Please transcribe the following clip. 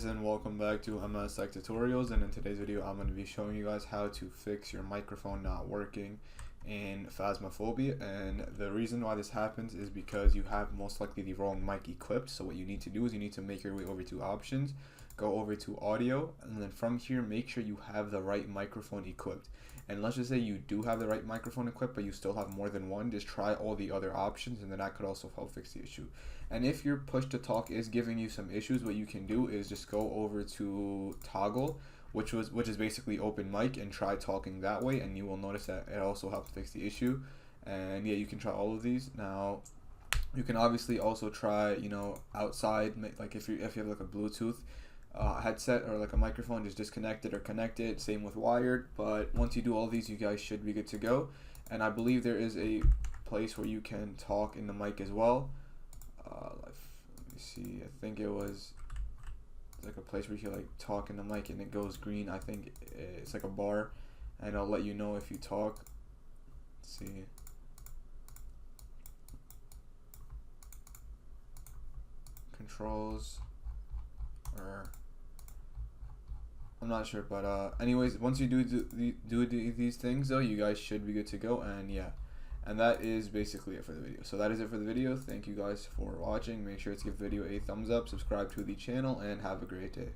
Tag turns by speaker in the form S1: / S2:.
S1: and welcome back to MS Tech Tutorials, and in today's video I'm going to be showing you guys how to fix your microphone not working in Phasmaphobia. And the reason why this happens is because you have most likely the wrong mic equipped. So what you need to do is you need to make your way over to options, go over to audio, and then from here make sure you have the right microphone equipped. And let's just say you do have the right microphone equipped but you still have more than one, just try all the other options and then that could also help fix the issue. And if your push to talk is giving you some issues, what you can do is just go over to toggle, which is basically open mic, and try talking that way, and you will notice that it also helps fix the issue. And yeah, you can try all of these. Now you can obviously also try, outside, like if you have like a Bluetooth headset or like a microphone, just disconnect it or connect it, same with wired. But once you do all these, you guys should be good to go. And I believe there is a place where you can talk in the mic as well. Let me see, I think it was like a place where you can like talk in the mic and it goes green. I think it's like a bar and it'll let you know if you talk. Let's see, controls, or I'm not sure, but anyways, once you do these things though, you guys should be good to go. And yeah, and that is basically it for the video. So that is it for the video. Thank you guys for watching. Make sure to give the video a thumbs up, subscribe to the channel, and have a great day.